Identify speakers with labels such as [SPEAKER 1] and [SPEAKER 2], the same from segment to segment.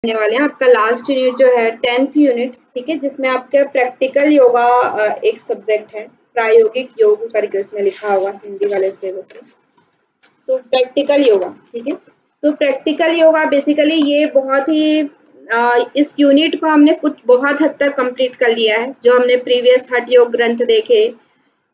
[SPEAKER 1] करने वाले हैं। आपका लास्ट यूनिट जो है 10th यूनिट, ठीक है, जिसमें आपका प्रैक्टिकल योगा एक सब्जेक्ट है, प्रायोगिक योग करके उसमें लिखा होगा हिंदी वाले सिलेबस में। तो प्रैक्टिकल योगा, ठीक है, तो प्रैक्टिकल योगा बेसिकली ये बहुत ही इस यूनिट को हमने कुछ बहुत हद तक कंप्लीट कर लिया है। जो हमने प्रीवियस हठ योग ग्रंथ देखे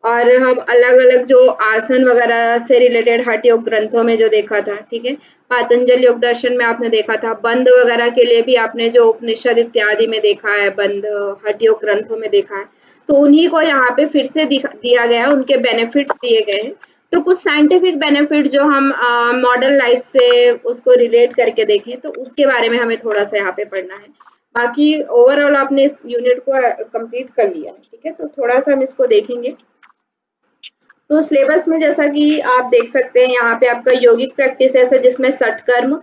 [SPEAKER 1] और हम अलग अलग जो आसन वगैरह से रिलेटेड हठ योग ग्रंथों में जो देखा था, ठीक है, पातंजल योग दर्शन में आपने देखा था, बंध वगैरह के लिए भी आपने जो उपनिषद इत्यादि में देखा है, बंध हठ योग ग्रंथों में देखा है, तो उन्हीं को यहाँ पे फिर से दिया गया है, उनके बेनिफिट्स दिए गए हैं। तो कुछ साइंटिफिक बेनिफिट जो हम मॉडर्न लाइफ से उसको रिलेट करके देखें, तो उसके बारे में हमें थोड़ा सा यहाँ पे पढ़ना है। बाकी ओवरऑल आपने इस यूनिट को कंप्लीट कर लिया है, ठीक है, तो थोड़ा सा हम इसको देखेंगे। तो सिलेबस में जैसा कि आप देख सकते हैं यहाँ पे आपका यौगिक प्रैक्टिस है जिसमें षटकर्म,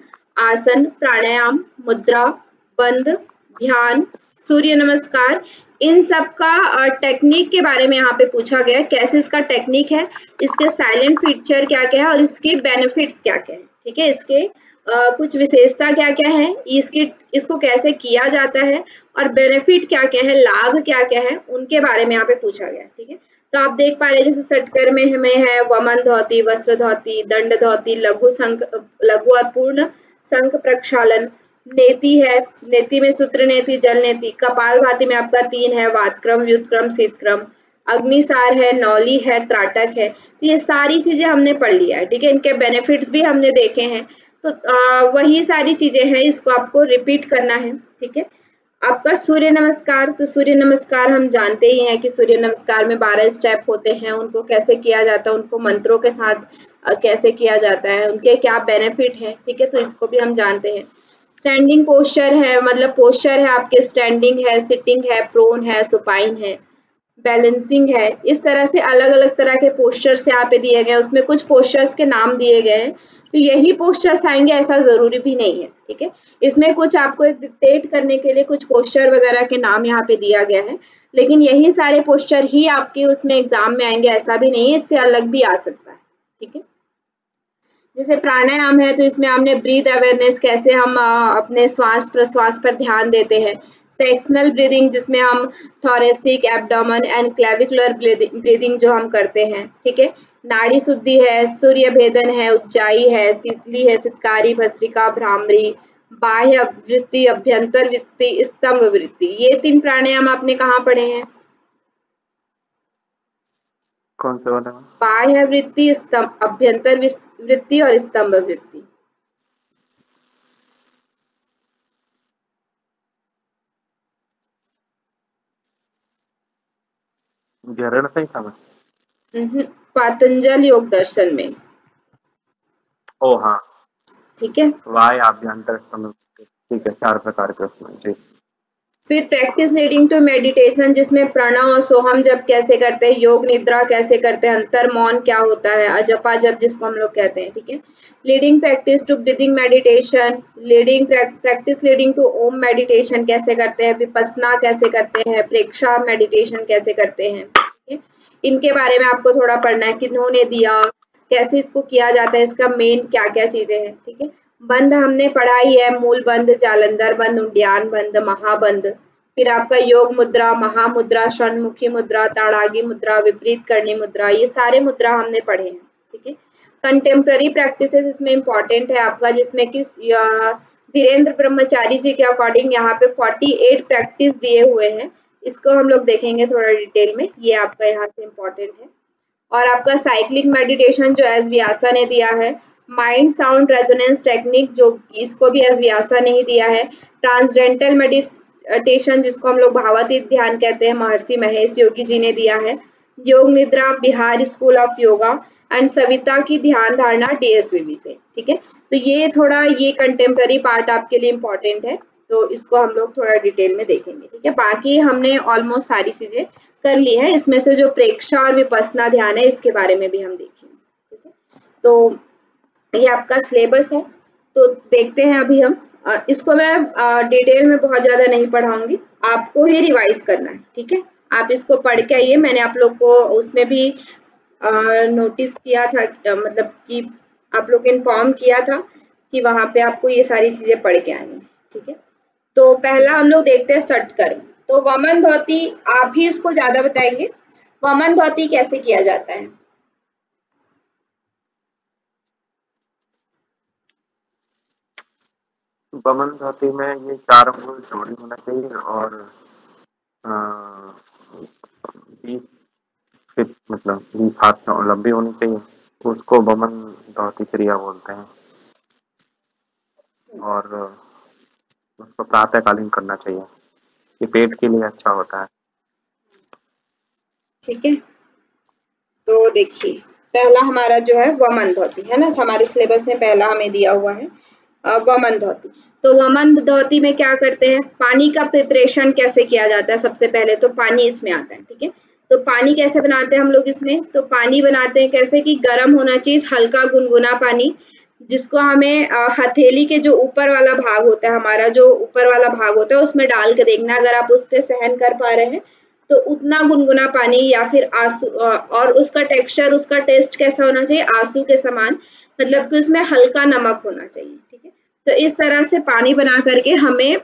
[SPEAKER 1] आसन, प्राणायाम, मुद्रा, बंध, ध्यान, सूर्य नमस्कार, इन सब का टेक्निक के बारे में यहाँ पे पूछा गया है, कैसे इसका टेक्निक है, इसके साइलेंट फीचर क्या क्या है और इसके बेनिफिट्स क्या क्या है, ठीक है, इसके कुछ विशेषता क्या क्या है, इसको कैसे किया जाता है और बेनिफिट क्या क्या है, लाभ क्या क्या है, उनके बारे में यहाँ पे पूछा गया है, ठीक है। तो आप देख पा रहे हैं जैसे षटकर में हमें है वमन धोती, वस्त्र धोती, दंड धोती, लघु और पूर्ण शंख प्रक्षालन, नेति है, नेति में सूत्र नेति, जल नेति, कपाल भाती में आपका 3 है, वातक्रम, व्युतक्रम, शीतक्रम, अग्निसार है, नौली है, त्राटक है। तो ये सारी चीजें हमने पढ़ लिया है, ठीक है, इनके बेनिफिट्स भी हमने देखे हैं। तो वही सारी चीजें हैं, इसको आपको रिपीट करना है, ठीक है। आपका सूर्य नमस्कार, तो सूर्य नमस्कार हम जानते ही हैं कि सूर्य नमस्कार में 12 स्टेप होते हैं, उनको कैसे किया जाता है, उनको मंत्रों के साथ कैसे किया जाता है, उनके क्या बेनिफिट हैं, ठीक है, तो इसको भी हम जानते हैं। स्टैंडिंग पोस्चर है, मतलब पोस्चर है आपके, स्टैंडिंग है, सिटिंग है, प्रोन है, सुपाइन है, बैलेंसिंग है, इस तरह से अलग अलग तरह के पोस्चर्स यहाँ पे दिए गए, उसमें कुछ पोस्चर्स के नाम दिए गए हैं, तो यही पोस्चर्स आएंगे ऐसा जरूरी भी नहीं है, ठीक है, इसमें कुछ आपको एक डिक्टेट करने के लिए कुछ पोस्चर वगैरह के नाम यहाँ पे दिया गया है, लेकिन यही सारे पोस्चर ही आपके उसमें एग्जाम में आएंगे ऐसा भी नहीं है, इससे अलग भी आ सकता है, ठीक है। जैसे प्राणायाम है तो इसमें हमने ब्रीथ अवेयरनेस, कैसे हम अपने श्वास प्रश्वास पर ध्यान देते हैं, सेक्शनल ब्रीदिंग जिसमें हम thoracic, abdomen and clavicular breathing जो हम करते हैं, ठीक है, नाड़ी शुद्धि है, सूर्य भेदन है, उज्जाई है, शीतली है, सितकारी, भस्त्रिका, भ्रामरी, बाह्य वृत्ति, अभ्यंतर वृत्ति, स्तंभ वृत्ति, ये 3 प्राणायाम आपने कहाँ पढ़े हैं?
[SPEAKER 2] कौन से वाले?
[SPEAKER 1] बाह्य वृत्ति, अभ्यंतर वृत्ति और स्तंभ वृत्ति।
[SPEAKER 2] झरण से ही था मैं।
[SPEAKER 1] पातंजल योग दर्शन में।
[SPEAKER 2] ओ हाँ,
[SPEAKER 1] ठीक है,
[SPEAKER 2] वाय आभ्यंतर स्तंभ, ठीक है, 4 प्रकार के उसमें जी।
[SPEAKER 1] फिर प्रैक्टिस लीडिंग टू मेडिटेशन जिसमें प्रणव और सोहम जप कैसे करते हैं, योग निद्रा कैसे करते हैं, अंतर मौन क्या होता है, अजपा जप जिसको हम लोग कहते हैं, ठीक है, leading practice to breathing meditation, leading practice leading to Om meditation कैसे करते हैं, विपस्सना कैसे करते हैं, प्रेक्षा मेडिटेशन कैसे करते हैं, ठीक है, इनके बारे में आपको थोड़ा पढ़ना है, किन्होंने दिया, कैसे इसको किया जाता है, इसका मेन क्या क्या चीजें हैं, ठीक है। बंध हमने पढ़ा ही है, मूल बंध, जालंधर बंध, उद्यान बंध, महाबंध, फिर आपका योग मुद्रा, महामुद्रा, षण्मुखी मुद्रा, ताड़ागी मुद्रा, विपरीत करनी मुद्रा, ये सारे मुद्रा हमने पढ़े हैं, ठीक है। कंटेम्प्ररी प्रैक्टिसेस इसमें इंपॉर्टेंट है आपका, जिसमें कि धीरेन्द्र ब्रह्मचारी जी के अकॉर्डिंग यहाँ पे 48 प्रैक्टिस दिए हुए हैं, इसको हम लोग देखेंगे थोड़ा डिटेल में, ये आपका यहाँ से इम्पोर्टेंट है। और आपका साइक्लिक मेडिटेशन जो एस व्यासा ने दिया है, माइंड साउंड रेजोनेंस टेक्निक जो इसको भी एस व्यासा ने ही दिया है, ट्रांसडेंटल मेडिटेशन जिसको हम लोग भावातीत ध्यान कहते हैं, महर्षि महेश योगी जी ने दिया है, योग निद्रा Bihar school of yoga and Savita की ध्यान धारणा DSVB से, ठीक है। तो ये थोड़ा ये कंटेम्प्ररी पार्ट आपके लिए इम्पोर्टेंट है, तो इसको हम लोग थोड़ा डिटेल में देखेंगे, ठीक है। बाकी हमने ऑलमोस्ट सारी चीजें कर ली है, इसमें से जो प्रेक्षा और विपस्सना ध्यान है इसके बारे में भी हम देखेंगे, ठीक है। तो ये आपका सिलेबस है, तो देखते हैं अभी हम इसको मैं डिटेल में बहुत ज्यादा नहीं पढ़ाऊंगी, आपको ही रिवाइज करना है, ठीक है। आप इसको पढ़ के आइए, मैंने आप लोग को उसमें भी नोटिस किया था, मतलब कि आप लोग इन्फॉर्म किया था कि वहां पे आपको ये सारी चीजें पढ़ के आनी है, ठीक है। तो पहला हम लोग देखते हैं षटकर्म। तो वमन धोती, आप ही इसको ज्यादा बताएंगे, वमन धोती कैसे किया जाता है?
[SPEAKER 2] वमन धोती में ये 4 अंगुल चौड़ी होना चाहिए और 20 फीट मतलब 20 हाथ लंबी होनी चाहिए। उसको वमन धोती क्रिया बोलते हैं और उसको प्रातःकालीन करना चाहिए। ये पेट के लिए अच्छा होता है।
[SPEAKER 1] ठीक है, तो देखिए पहला हमारा जो है वमन धोती है ना, हमारे सिलेबस में पहला हमें दिया हुआ है वमन धोती। तो वमन धोती में क्या करते हैं, पानी का प्रिपरेशन कैसे किया जाता है? सबसे पहले तो पानी इसमें आता है, ठीक है। तो पानी कैसे बनाते हैं हम लोग इसमें? तो पानी बनाते हैं कैसे कि गर्म होना चाहिए, हल्का गुनगुना पानी, जिसको हमें हथेली के जो ऊपर वाला भाग होता है, हमारा जो ऊपर वाला भाग होता है उसमें डाल के देखना, अगर आप उस पर सहन कर पा रहे हैं तो उतना गुनगुना पानी, या फिर आंसू, और उसका टेक्सचर, उसका टेस्ट कैसा होना चाहिए, आंसू के समान, मतलब कि उसमें हल्का नमक होना चाहिए, ठीक है। तो इस तरह से पानी बना करके हमें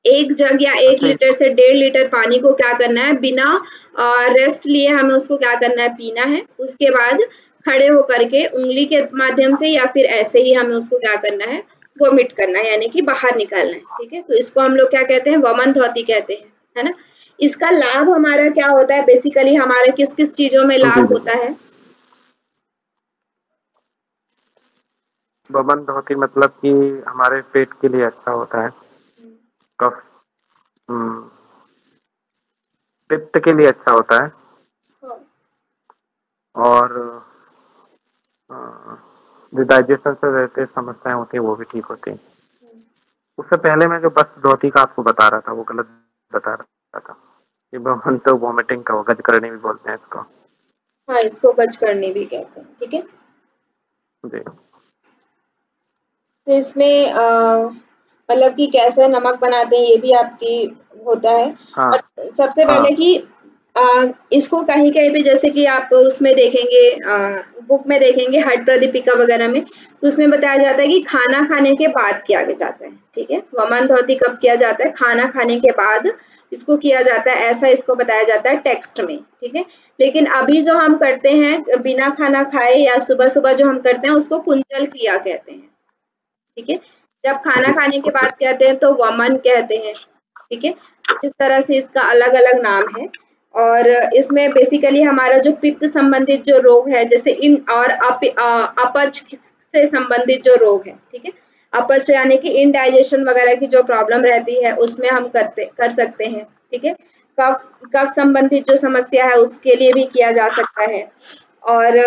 [SPEAKER 1] 1 जग या 1
[SPEAKER 2] अच्छा,
[SPEAKER 1] लीटर से 1.5 लीटर पानी को क्या करना है, बिना रेस्ट लिए हमें उसको क्या करना है, पीना है। उसके बाद खड़े होकर के उंगली के माध्यम से या फिर ऐसे ही हमें उसको क्या करना है, वोमिट करना है, यानी कि बाहर निकालना है, ठीक है। तो इसको हम लोग क्या कहते हैं, वमन धोती कहते हैं, है ना। इसका लाभ हमारा क्या होता है, बेसिकली हमारे किस किस चीजों में
[SPEAKER 2] जी
[SPEAKER 1] लाभ
[SPEAKER 2] जी।
[SPEAKER 1] होता है?
[SPEAKER 2] वमन धोती मतलब कि हमारे पेट के लिए अच्छा होता है। कफ पित्त के लिए अच्छा होता है और जो डाइजेशन से रहते समस्याएं होती है वो भी ठीक होती है। उससे पहले मैं जो बस धोती का आपको बता रहा था वो गलत बता रहा था। ये वमन तो वॉमिटिंग का, गज करने भी बोलते हैं इसको।
[SPEAKER 1] हाँ, इसको गज करनी भी कहते हैं, ठीक है।
[SPEAKER 2] जी।
[SPEAKER 1] तो इसमें मतलब कि कैसे नमक बनाते हैं ये भी आपकी होता है।
[SPEAKER 2] हाँ
[SPEAKER 1] और सबसे
[SPEAKER 2] हाँ।
[SPEAKER 1] पहले कि इसको कहीं कहीं पे, जैसे कि आप उसमें देखेंगे, बुक में देखेंगे हट प्रदीपिका वगैरह में, तो उसमें बताया जाता है कि खाना खाने के बाद किया जाता है, ठीक है। वमन धोती कब किया जाता है, खाना खाने के बाद इसको किया जाता है, ऐसा इसको बताया जाता है टेक्स्ट में, ठीक है। लेकिन अभी जो हम करते हैं बिना खाना खाए या सुबह सुबह जो हम करते हैं उसको कुंजल क्रिया कहते हैं, ठीक है। जब खाना खाने के बाद कहते हैं तो वमन कहते हैं, ठीक है। तो इस तरह से इसका अलग अलग नाम है। और इसमें बेसिकली हमारा जो पित्त संबंधित जो रोग है, जैसे इन और अपच से संबंधित जो रोग है, ठीक है। अपच यानी कि इनडाइजेशन वगैरह की जो प्रॉब्लम रहती है उसमें हम कर सकते हैं, ठीक है। कफ कफ संबंधित जो समस्या है उसके लिए भी किया जा सकता है। और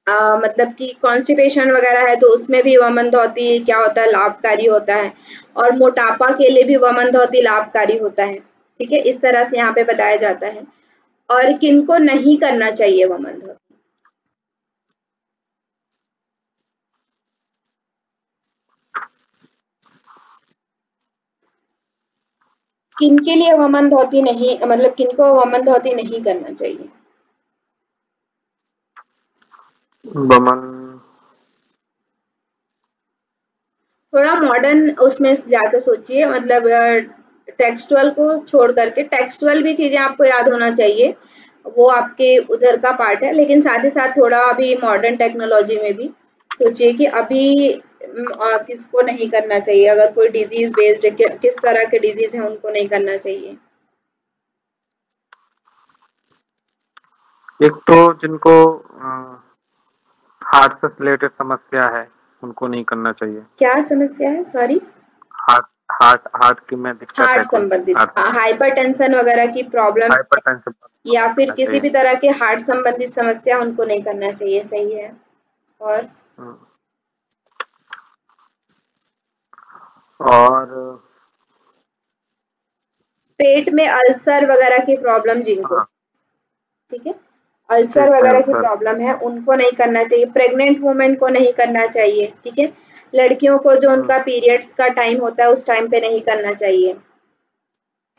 [SPEAKER 1] मतलब कि कॉन्स्टिपेशन वगैरह है तो उसमें भी वमन धोती क्या होता है, लाभकारी होता है। और मोटापा के लिए भी वमन धोती लाभकारी होता है, ठीक है। इस तरह से यहाँ पे बताया जाता है। और किनको नहीं करना चाहिए वमन धोती, किनके लिए वमन धोती नहीं, मतलब किनको वमन धोती नहीं करना चाहिए?
[SPEAKER 2] वमन
[SPEAKER 1] थोड़ा मॉडर्न उसमें जाकर सोचिए, मतलब टेक्सचुअल को छोड़ करके, टेक्सचुअल भी चीजें आपको याद होना चाहिए, वो आपके उधर का पार्ट है, लेकिन साथ ही साथ थोड़ा अभी मॉडर्न टेक्नोलॉजी में भी सोचिए कि अभी किसको नहीं करना चाहिए, अगर कोई डिजीज बेस्ड किस तरह के डिजीज है उनको नहीं करना चाहिए।
[SPEAKER 2] एक तो जिनको हार्ट से रिलेटेड समस्या है उनको नहीं करना चाहिए।
[SPEAKER 1] क्या समस्या है, सॉरी?
[SPEAKER 2] हार्ट हार्ट हार्ट की में दिक्कत है
[SPEAKER 1] हार्ट
[SPEAKER 2] कोई,
[SPEAKER 1] संबंधित,
[SPEAKER 2] हार्ट
[SPEAKER 1] हाइपरटेंशन वगैरह की प्रॉब्लम,
[SPEAKER 2] हाइपरटेंशन
[SPEAKER 1] या
[SPEAKER 2] नहीं
[SPEAKER 1] फिर
[SPEAKER 2] करना
[SPEAKER 1] किसी
[SPEAKER 2] चाहिए।
[SPEAKER 1] भी तरह के हार्ट संबंधित समस्या, उनको नहीं करना चाहिए, सही है। और
[SPEAKER 2] हम्म, और
[SPEAKER 1] पेट में अल्सर वगैरह की प्रॉब्लम जिनको,
[SPEAKER 2] हाँ
[SPEAKER 1] ठीक है, अल्सर
[SPEAKER 2] ठीक है
[SPEAKER 1] वगैरह की
[SPEAKER 2] सर।
[SPEAKER 1] प्रॉब्लम है उनको नहीं करना चाहिए। प्रेग्नेंट वुमेन को नहीं करना चाहिए, ठीक है। लड़कियों को जो
[SPEAKER 2] हम्म,
[SPEAKER 1] उनका पीरियड्स का टाइम होता है उस टाइम पे नहीं करना चाहिए,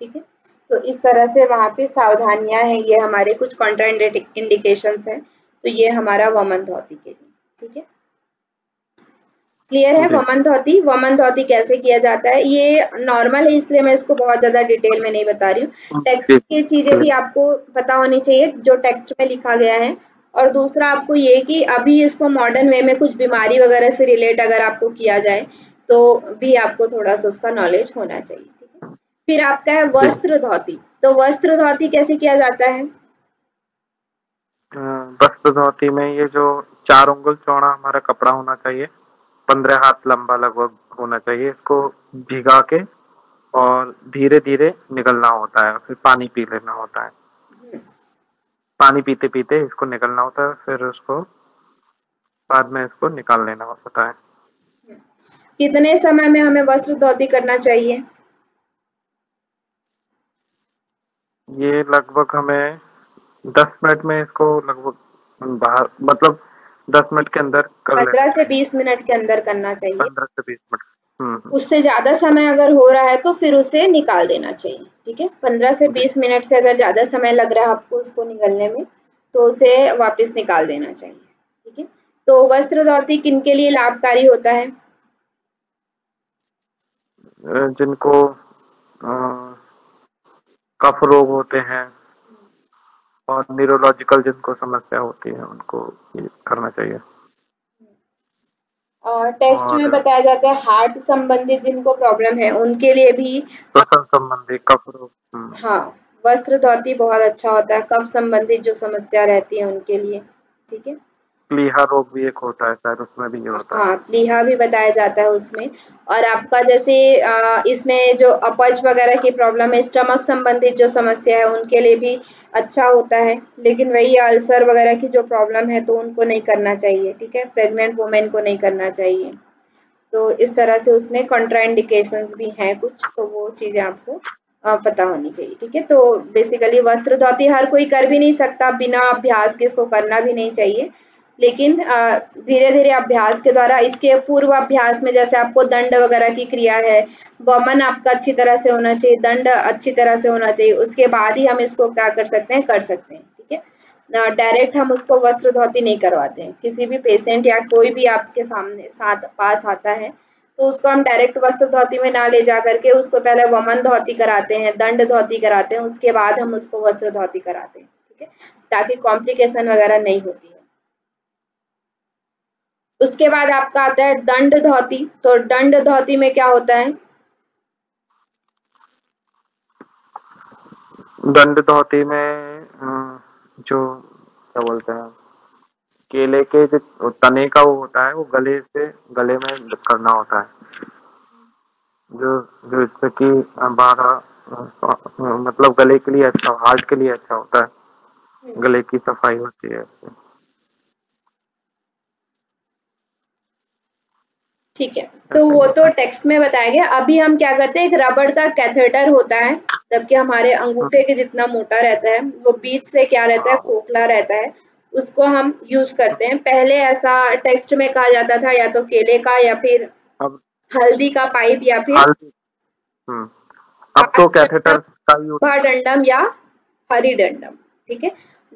[SPEAKER 1] ठीक है। तो इस तरह से वहाँ पे सावधानियां हैं, ये हमारे कुछ कॉन्ट्रा इंडिकेशंस हैं। तो ये हमारा वमन धोती के लिए, ठीक है। क्लियर है?
[SPEAKER 2] जी
[SPEAKER 1] वमन धोती, वमन धोती कैसे किया जाता है ये नॉर्मल है, इसलिए मैं इसको बहुत ज्यादा डिटेल में नहीं बता रही हूँ। टेक्स्ट
[SPEAKER 2] जी
[SPEAKER 1] की चीजें भी आपको पता होनी चाहिए जो टेक्स्ट में लिखा गया है। और दूसरा आपको ये कि अभी इसको मॉडर्न वे में कुछ बीमारी वगैरह से रिलेट अगर आपको किया जाए तो भी आपको थोड़ा सा उसका नॉलेज होना चाहिए, ठीक है। फिर आपका है
[SPEAKER 2] जी।
[SPEAKER 1] वस्त्र धोती। तो वस्त्र धोती कैसे किया जाता है?
[SPEAKER 2] वस्त्र धोती में ये जो 4 उंगल चौड़ा हमारा कपड़ा होना चाहिए, 15 हाथ लंबा लगभग होना चाहिए। इसको भिगा के और धीरे धीरे निकलना होता है, फिर पानी पी लेना होता है। पानी पीते पीते इसको निकलना होता है, फिर उसको बाद में इसको निकाल लेना होता है।
[SPEAKER 1] कितने समय में हमें वस्त्र धोती करना चाहिए?
[SPEAKER 2] ये लगभग हमें 10 मिनट में इसको लगभग बाहर, मतलब 10 मिनट के अंदर कर
[SPEAKER 1] 15
[SPEAKER 2] लेना
[SPEAKER 1] से
[SPEAKER 2] चाहिए।
[SPEAKER 1] 20 मिनट के अंदर करना चाहिए।
[SPEAKER 2] 15 से 20 मिनट।
[SPEAKER 1] उससे ज्यादा समय अगर हो रहा है तो फिर उसे निकाल देना चाहिए, ठीक है। 15 से
[SPEAKER 2] जी।
[SPEAKER 1] 20 मिनट से अगर ज्यादा समय लग रहा है आपको उसको निकलने में तो उसे वापस निकाल देना चाहिए, ठीक है। तो वस्त्र धोती किन के लिए लाभकारी होता है?
[SPEAKER 2] जिनको कफ रोग होते हैं और न्यूरोलॉजिकल जिनको समस्या होती है उनको ये करना चाहिए।
[SPEAKER 1] और टेस्ट में
[SPEAKER 2] और
[SPEAKER 1] बताया जाता है हार्ट संबंधित जिनको प्रॉब्लम है उनके लिए भी
[SPEAKER 2] श्वसन संबंधी कफ रोग।
[SPEAKER 1] हाँ, वस्त्र धोती बहुत अच्छा होता है कफ संबंधित जो समस्या रहती है उनके लिए, ठीक है।
[SPEAKER 2] प्लीहा रोग भी एक होता है, शायद उसमें भी ये होता है।
[SPEAKER 1] हाँ, प्लीहा भी बताया जाता है उसमें। और आपका जैसे इसमें जो अपच वगैरह की प्रॉब्लम है, स्टमक संबंधित जो समस्या है उनके लिए भी अच्छा होता है। लेकिन वही अल्सर वगैरह की जो प्रॉब्लम है तो उनको नहीं करना चाहिए, ठीक है। प्रेग्नेंट वुमेन को नहीं करना चाहिए। तो इस तरह से उसमें कॉन्ट्राइंडिकेशंस भी हैं कुछ, तो वो चीज़ें आपको पता होनी चाहिए, ठीक है। तो बेसिकली वस्त्र धोती हर कोई कर भी नहीं सकता, बिना अभ्यास के इसको करना भी नहीं चाहिए। लेकिन धीरे धीरे अभ्यास के द्वारा, इसके पूर्व अभ्यास में जैसे आपको दंड वगैरह की क्रिया है, वमन आपका अच्छी तरह से होना चाहिए, दंड अच्छी तरह से होना चाहिए, उसके बाद ही हम इसको क्या कर सकते हैं, ठीक है। डायरेक्ट हम उसको वस्त्र धोती नहीं करवाते हैं। किसी भी पेशेंट या कोई भी आपके सामने साथ पास आता है तो उसको हम डायरेक्ट वस्त्र धोती में ना ले जा करके उसको पहले वमन धोती कराते हैं, दंड धोती कराते हैं, उसके बाद हम उसको वस्त्र धोती कराते हैं, ठीक है, ताकि कॉम्प्लिकेशन वगैरह नहीं होती है। उसके बाद आपका आता है दंड धोती। तो दंड धोती में क्या होता है?
[SPEAKER 2] दंड धोती में जो क्या बोलते हैं, केले के जो तने का वो होता है, वो गले में करना होता है, जो जिससे कि हमारा मतलब गले के लिए अच्छा, हार्ट के लिए अच्छा होता है, गले की सफाई होती है।
[SPEAKER 1] ठीक है, तो वो तो टेक्स्ट में बताया गया। अभी हम क्या करते हैं, एक रबड़ का कैथेटर होता है, जबकि हमारे अंगूठे के जितना मोटा रहता है, वो बीच से क्या रहता है, खोखला रहता है, उसको हम यूज करते हैं। पहले ऐसा टेक्स्ट में कहा जाता था या तो केले का या फिर
[SPEAKER 2] अब
[SPEAKER 1] हल्दी का पाइप या फिर
[SPEAKER 2] हल्दी। अब तो कैथेटर का यूज।
[SPEAKER 1] डंडम या हरी डंडम, ठीक है।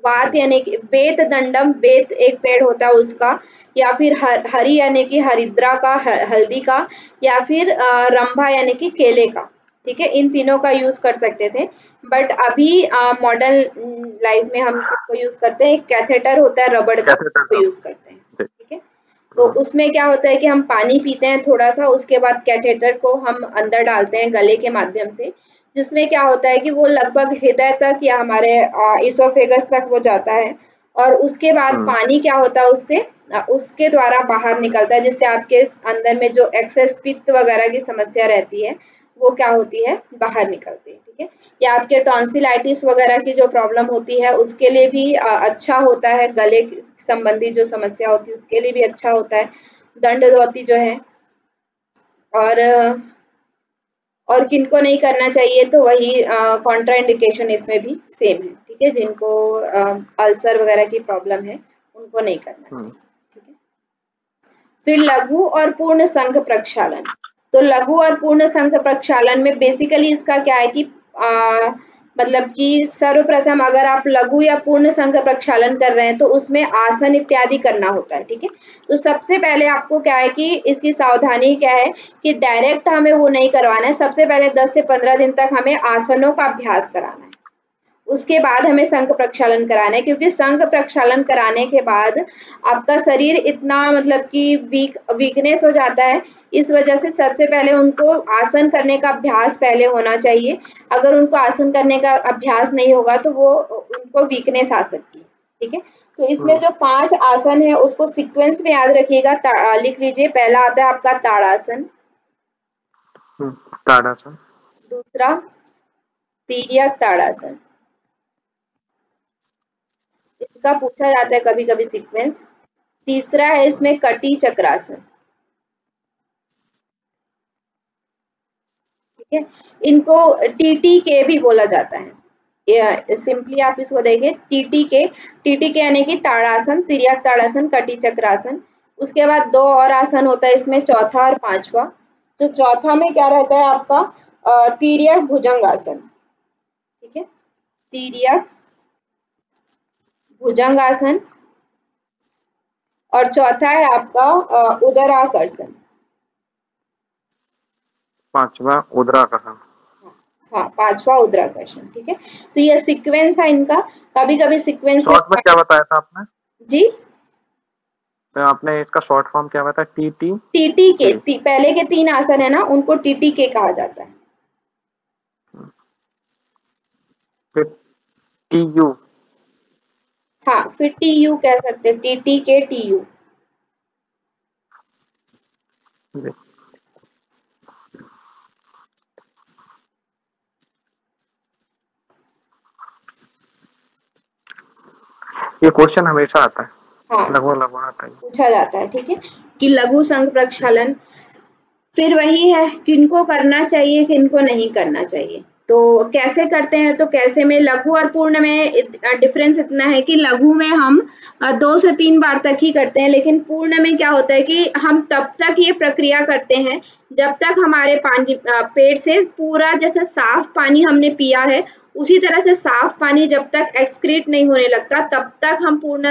[SPEAKER 1] वात यानी कि बेत दंडम, बेत एक पेड़ होता है उसका, या फिर हरी यानी कि हरिद्रा का, हल्दी का, या फिर रंभा यानी कि केले का, ठीक है। इन तीनों का यूज कर सकते थे। बट अभी मॉडर्न लाइफ में हम किसको यूज करते हैं, एक कैथेटर होता है रबड़ का,
[SPEAKER 2] कैथेटर
[SPEAKER 1] उसको
[SPEAKER 2] का।
[SPEAKER 1] यूज करते हैं, ठीक है। तो उसमें क्या होता है कि हम पानी पीते हैं थोड़ा सा, उसके बाद कैथेटर को हम अंदर डालते हैं गले के माध्यम से, जिसमें क्या होता है कि वो लगभग हृदय तक या हमारे इसोफेगस तक वो जाता है। और उसके बाद पानी क्या होता है उससे उसके द्वारा बाहर निकलता है, जिससे आपके अंदर में जो एक्सेस पित्त वगैरह की समस्या रहती है वो क्या होती है, बाहर निकलती है, ठीक है। या आपके टॉन्सिलाइटिस वगैरह की जो प्रॉब्लम होती है उसके लिए भी अच्छा होता है, गले संबंधी जो समस्या होती है उसके लिए भी अच्छा होता है दंड धोती जो है। और किनको नहीं करना चाहिए, तो वही कॉन्ट्राइंडिकेशन इसमें भी सेम है, ठीक है। जिनको अल्सर वगैरह की प्रॉब्लम है उनको नहीं करना चाहिए, ठीक है। फिर लघु और पूर्ण संघ प्रक्षालन। तो लघु और पूर्ण संघ प्रक्षालन में बेसिकली इसका क्या है कि मतलब कि सर्वप्रथम अगर आप लघु या पूर्ण संघ प्रक्षालन कर रहे हैं तो उसमें आसन इत्यादि करना होता है, ठीक है। तो सबसे पहले आपको क्या है कि इसकी सावधानी क्या है कि डायरेक्ट हमें वो नहीं करवाना है। सबसे पहले 10 से 15 दिन तक हमें आसनों का अभ्यास कराना है, उसके बाद हमें संघ प्रक्षालन कराना है, क्योंकि संघ प्रक्षालन कराने के बाद आपका शरीर इतना मतलब कि वीकनेस हो जाता है। इस वजह से सबसे पहले उनको आसन करने का अभ्यास पहले होना चाहिए। अगर उनको आसन करने का अभ्यास नहीं होगा तो वो उनको वीकनेस आ सकती है, ठीक है। तो इसमें जो 5 आसन है उसको सीक्वेंस में याद रखिएगा, लिख लीजिए। पहला आता है आपका ताड़ासन,
[SPEAKER 2] ताड़ासन,
[SPEAKER 1] दूसरा तिर्यक ताड़ासन, इसका पूछा जाता है कभी कभी सीक्वेंस। तीसरा है इसमें कटी चक्रासन, ठीक है। इनको टीटी के भी बोला जाता है, सिंपली आप इसको देखें टीटी के यानी कि ताड़ासन, तिर्यक ताड़ासन, कटी चक्रासन। उसके बाद 2 और आसन होता है इसमें, चौथा और पांचवा। तो चौथा में क्या रहता है आपका तिर्यक भुजंगासन, ठीक है, तिर्यक भुजंगासन। और चौथा है आपका उदराकर्षण,
[SPEAKER 2] पांचवा उदराकर्षण।
[SPEAKER 1] हाँ, पांचवा उदराकर्षण, ठीक है। तो ये सीक्वेंस है इनका। कभी कभी सीक्वेंस
[SPEAKER 2] शॉर्ट में क्या बताया था आपने
[SPEAKER 1] जी?
[SPEAKER 2] तो आपने इसका शॉर्ट फॉर्म क्या बताया?
[SPEAKER 1] टीटी के पहले के 3 आसन है ना, उनको टीटी के कहा जाता है।
[SPEAKER 2] फिर टीयू,
[SPEAKER 1] हाँ, फिर टीयू कह सकते हैं, टीटी के टीयू।
[SPEAKER 2] ये क्वेश्चन हमेशा आता है।
[SPEAKER 1] हाँ,
[SPEAKER 2] लगभग आता है,
[SPEAKER 1] पूछा जाता है, ठीक है, कि लघु संघ प्रक्षालन। फिर वही है किनको करना चाहिए किनको नहीं करना चाहिए। तो कैसे करते हैं, तो कैसे में लघु और पूर्ण में डिफरेंस इतना है कि लघु में हम 2 से 3 बार तक ही करते हैं, लेकिन पूर्ण में क्या होता है कि हम तब तक ये प्रक्रिया करते हैं जब तक हमारे पानी पेट से पूरा जैसे साफ पानी हमने पिया है उसी तरह से साफ पानी जब तक एक्सक्रीट नहीं होने लगता तब तक हम पूर्ण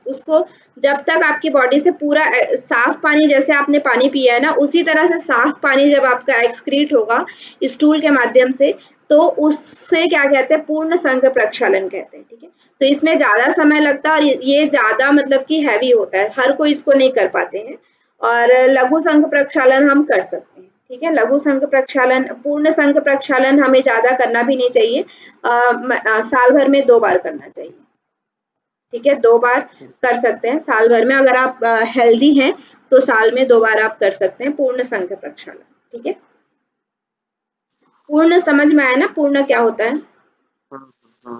[SPEAKER 1] उसको, जब तक आपकी बॉडी से पूरा साफ पानी जैसे आपने पानी पिया है ना उसी तरह से साफ पानी जब आपका एक्सक्रीट होगा स्टूल के माध्यम से, तो उससे क्या कहते हैं, पूर्ण संघ प्रक्षालन कहते हैं, ठीक है। तो इसमें ज्यादा समय लगता है और ये ज्यादा मतलब कि हैवी होता है, हर कोई इसको नहीं कर पाते हैं। और लघु संघ प्रक्षालन हम कर सकते हैं, ठीक है। लघु संघ प्रक्षालन, पूर्ण संघ प्रक्षालन हमें ज्यादा करना भी नहीं चाहिए, साल भर में 2 बार करना चाहिए, ठीक है। 2 बार कर सकते हैं साल भर में, अगर आप हेल्दी हैं तो साल में 2 बार आप कर सकते हैं पूर्ण संघ प्रक्षालन, ठीक है। पूर्ण समझ में आया ना, पूर्ण क्या होता है?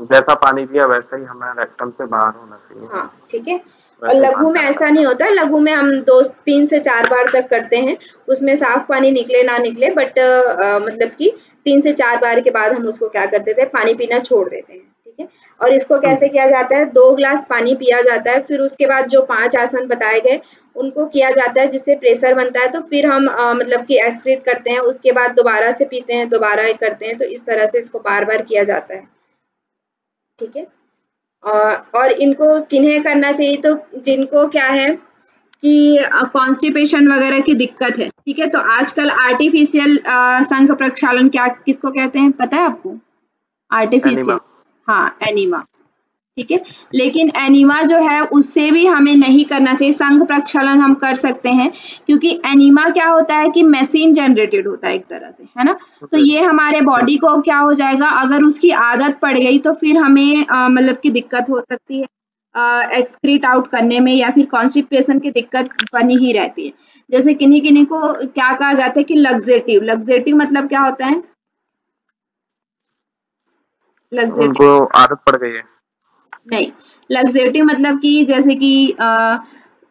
[SPEAKER 2] जैसा पानी पिया वैसा ही हमारा रेक्टम से बाहर होना चाहिए।
[SPEAKER 1] हाँ, ठीक है। और लघु में ऐसा नहीं होता, लघु में हम 3 से 4 बार तक करते हैं, उसमें साफ पानी निकले ना निकले, बट मतलब कि 3 से 4 बार के बाद हम उसको क्या कर देते हैं, पानी पीना छोड़ देते हैं, ठीक है। और इसको कैसे किया जाता है, 2 ग्लास पानी पिया जाता है, फिर उसके बाद जो 5 आसन बताए गए उनको किया जाता है जिससे प्रेशर बनता है, तो फिर हम मतलब कि एक्सक्रीट करते हैं, उसके बाद दोबारा से पीते हैं, दोबारा करते हैं, तो इस तरह से इसको बार बार किया जाता है, ठीक है। और इनको किन्हें करना चाहिए, तो जिनको क्या है कि कॉन्स्टिपेशन वगैरह की दिक्कत है, ठीक है। तो आजकल आर्टिफिशियल संघ प्रक्षालन क्या किसको कहते हैं पता है आपको? आर्टिफिशियल, हाँ, एनीमा, ठीक है। लेकिन एनीमा जो है उससे भी हमें नहीं करना चाहिए, संघ प्रक्षालन हम कर सकते हैं क्योंकि एनीमा क्या होता है कि मशीन जनरेटेड होता है एक तरह से, है ना। तो ये हमारे बॉडी को क्या हो जाएगा, अगर उसकी आदत पड़ गई तो फिर हमें मतलब की दिक्कत हो सकती है एक्सक्रीट आउट करने में, या फिर कॉन्स्टिपेशन की दिक्कत बनी ही रहती है। जैसे किन्हीं किन्हीं को क्या कहा जाता है कि लग्जेटिव, लग्जेटिव मतलब क्या होता है, लग्जेटिव
[SPEAKER 2] उनको आदत पड़ गई है,
[SPEAKER 1] नहीं, लग्जेटिव मतलब कि जैसे कि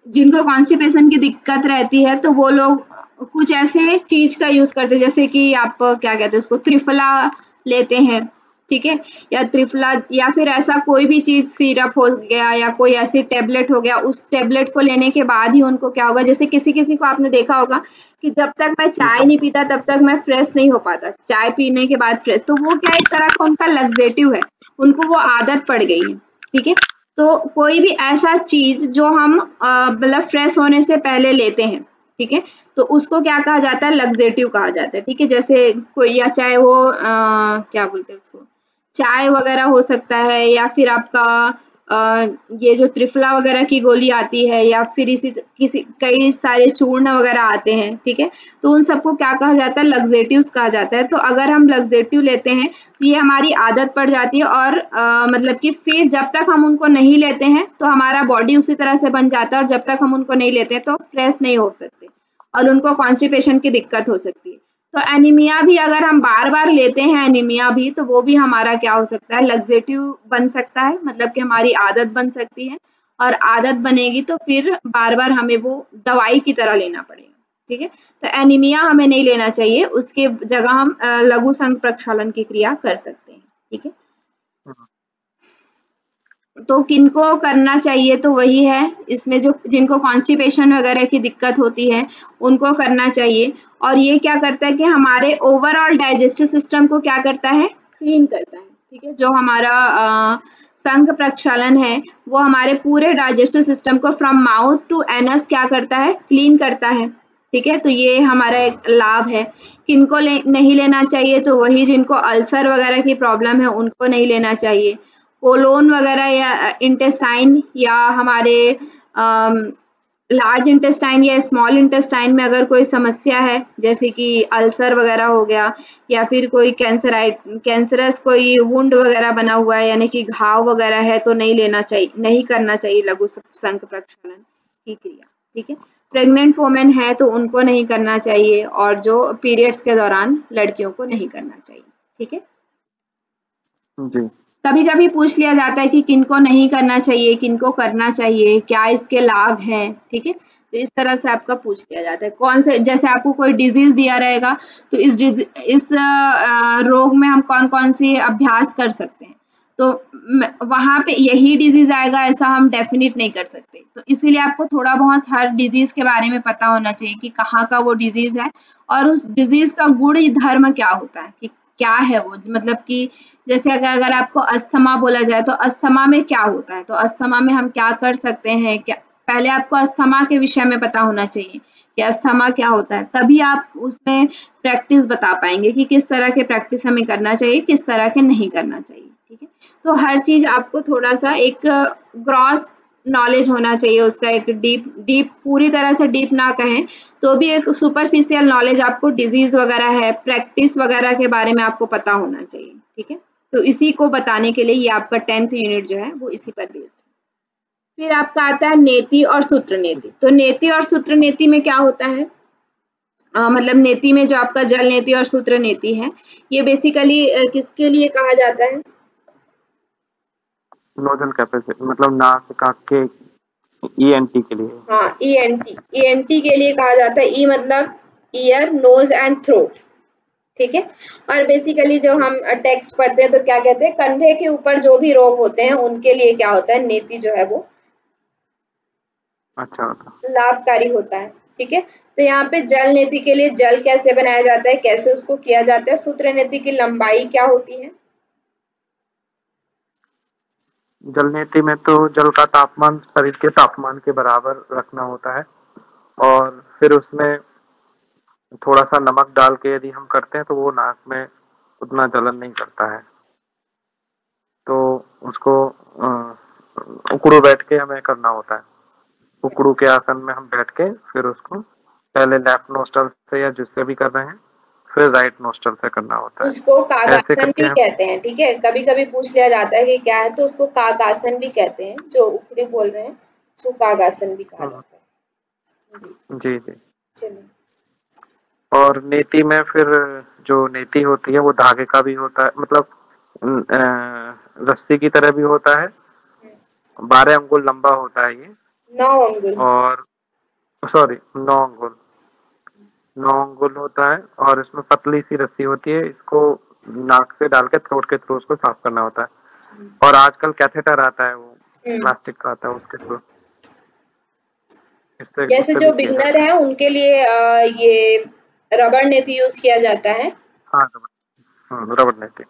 [SPEAKER 1] जिनको कॉन्स्टिपेशन की दिक्कत रहती है तो वो लोग कुछ ऐसे चीज का यूज करते हैं, जैसे कि आप क्या कहते हैं उसको, त्रिफला लेते हैं, ठीक है, या त्रिफला या फिर ऐसा कोई भी चीज सिरप हो गया या कोई ऐसी टेबलेट हो गया, उस टेबलेट को लेने के बाद ही उनको क्या होगा, जैसे किसी किसी को आपने देखा होगा कि जब तक मैं चाय नहीं पीता तब तक मैं फ्रेश नहीं हो पाता, चाय पीने के बाद फ्रेश, तो वो क्या एक तरह का उनका लग्जेटिव है, उनको वो आदत पड़ गई है। ठीक है, तो कोई भी ऐसा चीज जो हम मतलब फ्रेश होने से पहले लेते हैं, ठीक है, तो उसको क्या कहा जाता है, लग्जेटिव कहा जाता है। ठीक है, जैसे कोई या चाहे वो क्या बोलते हैं उसको, चाय वगैरह हो सकता है, या फिर आपका ये जो त्रिफला वगैरह की गोली आती है, या फिर इसी किसी कई सारे चूर्ण वगैरह आते हैं। ठीक है, तो उन सबको क्या कहा जाता है, लग्जेटिव्स कहा जाता है। तो अगर हम लग्जेटिव लेते हैं तो ये हमारी आदत पड़ जाती है, और मतलब कि फिर जब तक हम उनको नहीं लेते हैं तो हमारा बॉडी उसी तरह से बन जाता है, और जब तक हम उनको नहीं लेते हैं तो फ्रेश नहीं हो सकते और उनको कॉन्स्टिपेशन की दिक्कत हो सकती है। तो एनीमिया भी अगर हम बार बार लेते हैं एनीमिया भी, तो वो भी हमारा क्या हो सकता है, लग्जेटिव बन सकता है, मतलब कि हमारी आदत बन सकती है, और आदत बनेगी तो फिर बार बार हमें वो दवाई की तरह लेना पड़ेगा। ठीक है, तो एनीमिया हमें नहीं लेना चाहिए, उसके जगह हम लघु संघ प्रक्षालन की क्रिया कर सकते हैं। ठीक है, तो किनको करना चाहिए, तो वही है इसमें जो जिनको कॉन्स्टिपेशन वगैरह की दिक्कत होती है उनको करना चाहिए। और ये क्या करता है कि हमारे ओवरऑल डाइजेस्टिव सिस्टम को क्या करता है, क्लीन करता है। ठीक है, जो हमारा संघ प्रक्षालन है वो हमारे पूरे डाइजेस्टिव सिस्टम को फ्रॉम माउथ टू एनस क्या करता है, क्लीन करता है। ठीक है, तो ये हमारा एक लाभ है। किनको नहीं लेना चाहिए, तो वही जिनको अल्सर वगैरह की प्रॉब्लम है उनको नहीं लेना चाहिए। कोलोन वगैरह या इंटेस्टाइन या हमारे लार्ज इंटेस्टाइन या स्मॉल इंटेस्टाइन में अगर कोई समस्या है, जैसे कि अल्सर वगैरह हो गया, या फिर कोई कैंसरस कोई वुंड वगैरह बना हुआ है, यानी कि घाव वगैरह है, तो नहीं लेना चाहिए, नहीं करना चाहिए लघु संघ प्रक्षालन की क्रिया। ठीक है, प्रेग्नेंट वोमेन है तो उनको नहीं करना चाहिए, और जो पीरियड्स के दौरान लड़कियों को नहीं करना चाहिए। ठीक है,
[SPEAKER 2] जी।
[SPEAKER 1] कभी कभी पूछ लिया जाता है कि किनको नहीं करना चाहिए, किनको करना चाहिए, क्या इसके लाभ हैं। ठीक है, तो इस तरह से आपका पूछ लिया जाता है, कौन से, जैसे आपको कोई डिजीज दिया रहेगा तो इस रोग में हम कौन कौन से अभ्यास कर सकते हैं, तो वहां पे यही डिजीज आएगा ऐसा हम डेफिनेट नहीं कर सकते। तो इसीलिए आपको थोड़ा बहुत हर डिजीज के बारे में पता होना चाहिए कि कहाँ का वो डिजीज है, और उस डिजीज का गुण धर्म क्या होता है, कि क्या है वो, मतलब कि जैसे अगर आपको अस्थमा बोला जाए तो अस्थमा में क्या होता है, तो अस्थमा में हम क्या कर सकते हैं, क्या पहले आपको अस्थमा के विषय में पता होना चाहिए कि अस्थमा क्या होता है, तभी आप उसमें प्रैक्टिस बता पाएंगे कि किस तरह के प्रैक्टिस हमें करना चाहिए, किस तरह के नहीं करना चाहिए। ठीक है, तो हर चीज आपको थोड़ा सा एक ग्रॉस नॉलेज होना चाहिए, उसका एक डीप डीप पूरी तरह से डीप ना कहें तो भी एक सुपरफिशियल नॉलेज आपको डिजीज वगैरह है, प्रैक्टिस वगैरह के बारे में आपको पता होना चाहिए। ठीक है, तो इसी को बताने के लिए ये आपका 10th यूनिट जो है वो इसी पर बेस्ड है। फिर आपका आता है नेति और सूत्र नेति। तो नेति और सूत्र नेति में क्या होता है, मतलब नेति में जो आपका जल नेति और सूत्र नेति है, ये बेसिकली किसके लिए कहा जाता है,
[SPEAKER 2] नोजल कैपेसिटी, मतलब नासिका के ईएनटी के लिए।
[SPEAKER 1] हाँ ईएनटी के लिए कहा जाता है। ई मतलब ईयर, नोज एंड थ्रोट। ठीक है, और बेसिकली जो हम टेक्स्ट पढ़ते हैं तो क्या कहते हैं, कंधे के ऊपर जो भी रोग होते हैं उनके लिए क्या होता है, नेति जो है वो
[SPEAKER 2] अच्छा,
[SPEAKER 1] लाभकारी होता है। ठीक है, तो यहाँ पे जल नेति के लिए जल कैसे बनाया जाता है, कैसे उसको किया जाता है, सूत्र नेति की लंबाई क्या होती है,
[SPEAKER 2] जल नीति में तो जल का तापमान शरीर के तापमान के बराबर रखना होता है, और फिर उसमें थोड़ा सा नमक डाल के यदि हम करते हैं तो वो नाक में उतना जलन नहीं करता है। तो उसको उकड़ू बैठ के हमें करना होता है। उकड़ू के आसन में हम बैठ के फिर उसको पहले लेफ्ट नोस्टल से या जिससे भी कर रहे हैं फिर राइट नोस्टल से करना होता है।
[SPEAKER 1] उसको
[SPEAKER 2] ऐसे
[SPEAKER 1] कागासन
[SPEAKER 2] करके
[SPEAKER 1] भी
[SPEAKER 2] हम
[SPEAKER 1] कहते हैं। ठीक है, कभी कभी पूछ लिया जाता है कि क्या है, तो उसको कागासन भी कहते हैं, जो उकड़ी बोल रहे हैं उसको कागासन भी कहा जाता है। जी
[SPEAKER 2] जी जी।
[SPEAKER 1] चलिए,
[SPEAKER 2] और नीति में फिर जो नीति होती है वो धागे का भी होता है, मतलब रस्सी की तरह भी होता है। 12 अंगुल लंबा होता है ये।
[SPEAKER 1] 9 अंगुल।
[SPEAKER 2] और सॉरी 9 अंगुल होता है, और इसमें पतली सी रस्सी होती है। इसको नाक से डाल के थ्रोट के थ्रू उसको साफ करना होता है। और आजकल कैथेटर आता है, वो प्लास्टिक का आता है, उसके थ्रू
[SPEAKER 1] जैसे जो बिगनर है उनके लिए ये रबड़ नेती यूज किया जाता है।
[SPEAKER 2] हाँ, रबड़ नेती।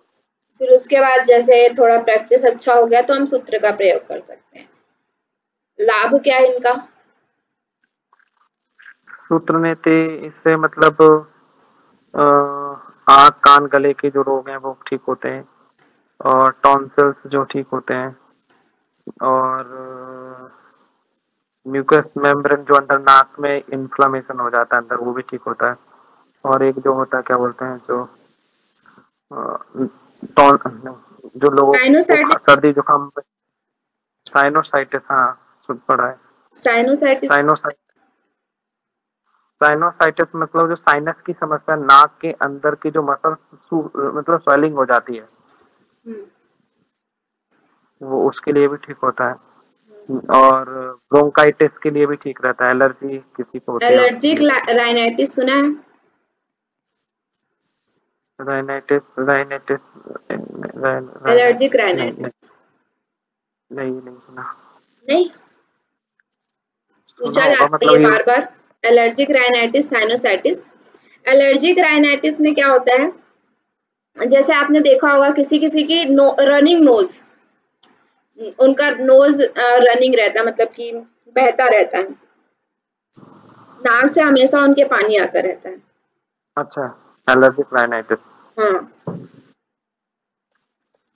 [SPEAKER 1] फिर उसके बाद जैसे थोड़ा प्रैक्टिस अच्छा हो गया तो हम सूत्र का प्रयोग कर सकते हैं। लाभ क्या है इनका?
[SPEAKER 2] सूत्र नेती इससे मतलब आँख कान गले के जो रोग हैं वो ठीक होते हैं, और टॉन्सिल्स जो ठीक होते हैं, और म्यूकस मेम्ब्रेन जो अंदर नाक में इन्फ्लामेशन हो जाता है अंदर, वो भी ठीक होता है। और एक जो होता है क्या बोलते हैं, जो जो लोगों को सर्दी जुकाम, साइनोसाइटिस, हाँ सुन पड़ा है।
[SPEAKER 1] साइनोसाइटिस
[SPEAKER 2] मतलब जो साइनस की समस्या, नाक के अंदर की जो मसल मतलब स्वेलिंग हो जाती है, वो उसके लिए भी ठीक होता है। और ब्रोंकाइटिस के लिए भी ठीक रहता है, एलर्जी किसी को होती है।
[SPEAKER 1] एलर्जिक राइनाइटिस सुना है? एलर्जिक राइनाइटिस
[SPEAKER 2] नहीं सुना।
[SPEAKER 1] नहीं पूछा जाता है बार बार। Allergic rhinitis, sinusitis. Allergic rhinitis में क्या होता है, जैसे आपने देखा होगा किसी किसी की रनिंग नोज, उनका नोज रनिंग रहता है, मतलब कि बहता रहता है, नाक से हमेशा उनके पानी आता रहता है।
[SPEAKER 2] अच्छा, एलर्जिक राइनाइटिस।
[SPEAKER 1] हाँ,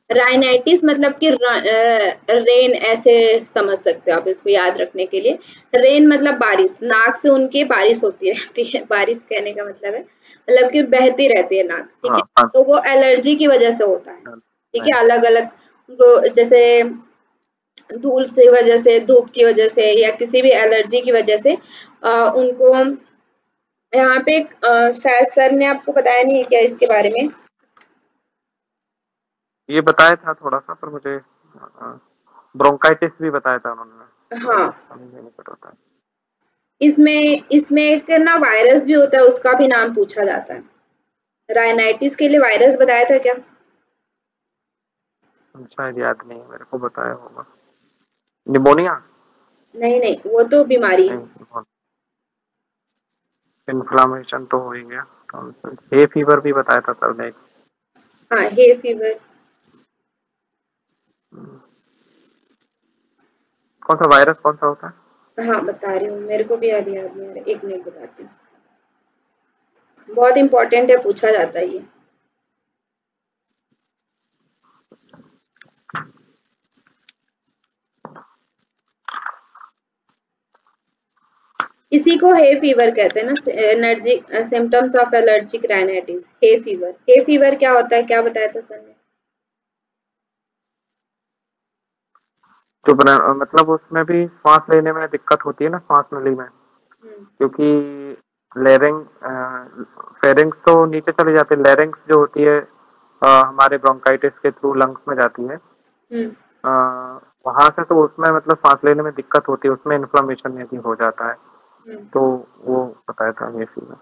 [SPEAKER 1] राइनाइटिस मतलब कि रेन, ऐसे समझ सकते हो आप इसको याद रखने के लिए। रेन मतलब बारिश, नाक से उनकी बारिश होती रहती है। बारिश कहने का मतलब है मतलब कि बहती रहती है नाक, ठीक है। तो वो एलर्जी की वजह से होता है, ठीक है। अलग अलग जैसे धूल की वजह से, धूप की वजह से, या किसी भी एलर्जी की वजह से उनको, यहाँ पे शायद सर ने आपको बताया नहीं है क्या इसके बारे में?
[SPEAKER 2] ये बताया था थोड़ा सा, पर मुझे ब्रोंकाइटिस भी बताया था उन्होंने।
[SPEAKER 1] हाँ, इसमें एक ना वायरस भी होता है, उसका भी नाम पूछा जाता है। राइनाइटिस के लिए वायरस बताया था क्या?
[SPEAKER 2] शायद याद नहीं है मेरे को, बताया होगा। निमोनिया?
[SPEAKER 1] नहीं, वो तो बीमारी है।
[SPEAKER 2] इन्फ्लामेशन तो हो ही गया। हे फीवर भी बताया था सर ने।
[SPEAKER 1] हाँ, हे फीवर।
[SPEAKER 2] कौन सा वायरस, कौन सा होता है?
[SPEAKER 1] हाँ बता रही हूँ, मेरे को भी अभी याद नहीं आ रहा, 1 मिनट बताती हूँ। बहुत इंपॉर्टेंट है, पूछा जाता है ये। इसी को हे फीवर कहते हैं ना, energy symptoms of allergic rhinitis, hay fever. Hay fever क्या होता है, क्या बताया था सर ने?
[SPEAKER 2] तो मतलब उसमें भी सांस लेने में दिक्कत होती है ना, सांस नली में, क्योंकि फेरिंग्स तो नीचे चली जाती है, लेरिंग्स जो होती है हमारे ब्रोंकाइटिस के थ्रू लंग्स में जाती है। वहां से तो उसमें मतलब सांस लेने में दिक्कत होती है, उसमें इन्फ्लामेशन यदि हो जाता है तो वो बताया था ये फीवर।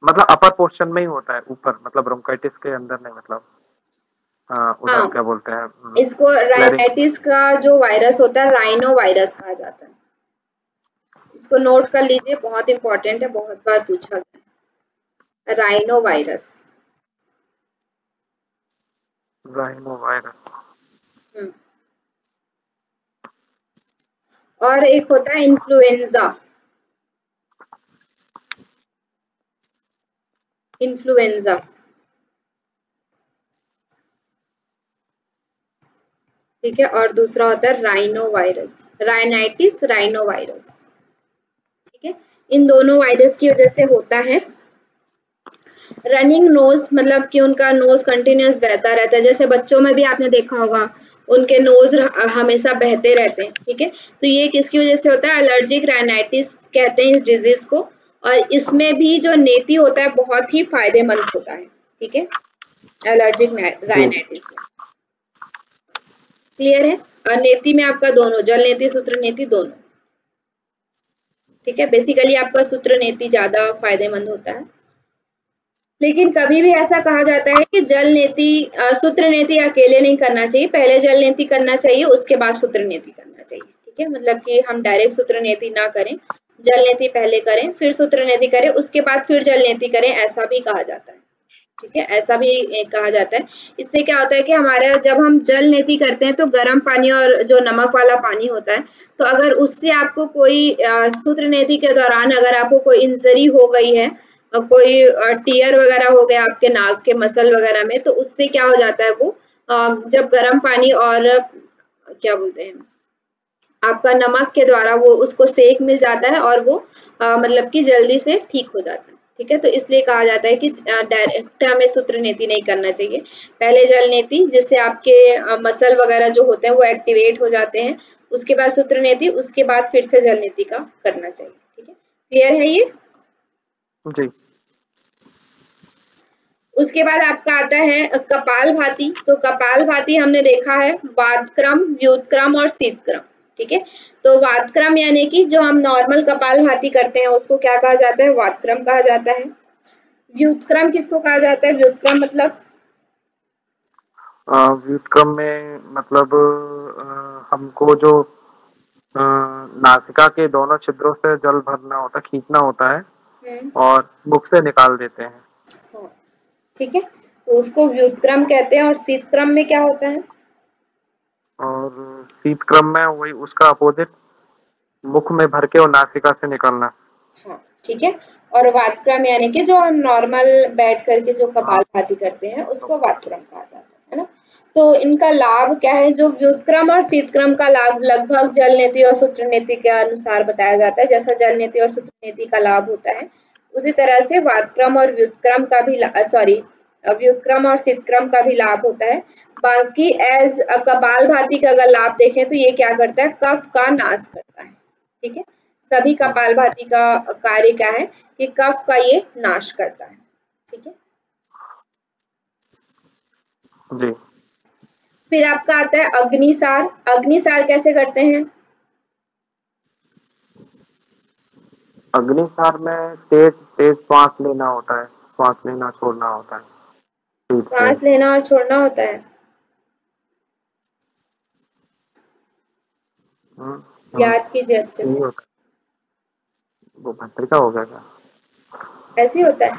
[SPEAKER 2] मतलब अपर पोर्शन में ही होता है, ऊपर, मतलब ब्रोंकाइटिस के अंदर नहीं, मतलब उधर क्या बोलते हैं
[SPEAKER 1] इसको, राइनाइटिस का जो वायरस होता है राइनो वायरस कहा जाता है। इसको नोट कर लीजिए, बहुत इंपॉर्टेंट है, बहुत बार पूछा गया। Rhino virus. और एक होता है इन्फ्लुएंजा। इन्फ्लुएंजा, ठीक है। और दूसरा होता है rhino virus, rhinitis rhino virus, ठीक है। इन दोनों वायरस की वजह से होता है रनिंग नोज, मतलब कि उनका नोज कंटिन्यूअस बहता रहता है। जैसे बच्चों में भी आपने देखा होगा, उनके नोज हमेशा बहते रहते हैं, ठीक है। तो ये किसकी वजह से होता है? एलर्जिक राइनाइटिस कहते हैं इस डिजीज को। और इसमें भी जो नेती होता है बहुत ही फायदेमंद होता है, ठीक है, एलर्जिक राइनाइटिस में। क्लियर है? और नेती में आपका दोनों, जल नेती, सूत्र नेती, दोनों, ठीक है। बेसिकली आपका सूत्र नेती ज्यादा फायदेमंद होता है। लेकिन कभी भी ऐसा कहा जाता है कि जल नीति सूत्र नीति अकेले नहीं करना चाहिए, पहले जल नीति करना चाहिए, उसके बाद सूत्र नीति करना चाहिए। ठीक है, मतलब कि हम डायरेक्ट सूत्र नीति ना करें, जल नीति पहले करें, फिर सूत्र नीति करें, उसके बाद फिर जल नीति करें, ऐसा भी कहा जाता है। ठीक है, ऐसा भी कहा जाता है। इससे क्या होता है कि हमारा जब हम जल नीति करते हैं तो गर्म पानी और जो नमक वाला पानी होता है, तो अगर उससे आपको कोई सूत्र नीति के दौरान अगर आपको कोई इंजरी हो गई है, कोई टीयर वगैरह हो गया आपके नाक के मसल वगैरह में, तो उससे क्या हो जाता है, वो जब गर्म पानी और क्या बोलते हैं आपका नमक के द्वारा वो उसको सेक मिल जाता है और वो मतलब कि जल्दी से ठीक हो जाता है। ठीक है, तो इसलिए कहा जाता है कि डायरेक्ट हमें सूत्र नीति नहीं करना चाहिए, पहले जल नीति, जिससे आपके मसल वगैरह जो होते हैं वो एक्टिवेट हो जाते हैं, उसके बाद सूत्र नीति, उसके बाद फिर से जल नीति का करना चाहिए। ठीक है, क्लियर है ये?
[SPEAKER 2] जी।
[SPEAKER 1] उसके बाद आपका आता है कपालभाति। तो कपालभाति हमने देखा है वातक्रम, व्युत्क्रम और शीतक्रम। ठीक है, तो वातक्रम यानी कि जो हम नॉर्मल कपालभाति करते हैं उसको क्या कहा जाता है, वातक्रम कहा जाता है। व्युत्क्रम किसको कहा जाता है? व्युत्क्रम मतलब
[SPEAKER 2] व्युत्क्रम में मतलब हमको जो नासिका के दोनों छिद्रों से जल भरना होता है, खींचना होता है और मुख से निकाल देते हैं।
[SPEAKER 1] ठीक है, तो उसको व्युत्क्रम कहते हैं। और शीतक्रम में क्या होता है?
[SPEAKER 2] और शीतक्रम में वही उसका अपोजिट, मुख में भर के और नासिका से निकालना।
[SPEAKER 1] हाँ, ठीक है। और वातक्रम यानी कि जो हम नॉर्मल बैठ करके जो कपालभाति करते हैं उसको वातक्रम कहा जाता है ना। तो इनका लाभ क्या है? जो व्युत्क्रम और शीतक्रम का लाभ लगभग जल नीति और सूत्र नीति के अनुसार बताया जाता है। जैसा जल नीति और सूत्र नीति का लाभ होता है, उसी तरह से वातक्रम और व्युत्क्रम का भी व्युत्क्रम और शीतक्रम का भी लाभ होता है। बाकी एज कपालभाति का अगर लाभ देखें तो ये क्या करता है, कफ का नाश करता है। ठीक है, सभी कपालभाति का कार्य क्या है कि कफ का ये नाश करता है। ठीक है,
[SPEAKER 2] जी।
[SPEAKER 1] फिर आपका आता है अग्निसार। अग्निसार कैसे करते हैं?
[SPEAKER 2] अग्निसार में तेज तेज श्वास लेना होता है, श्वास लेना छोड़ना होता है।
[SPEAKER 1] सांस लेना और छोड़ना होता है। याद कीजिए अच्छे से।
[SPEAKER 2] वो भस्त्रिका हो गया क्या?
[SPEAKER 1] ऐसे ही होता है।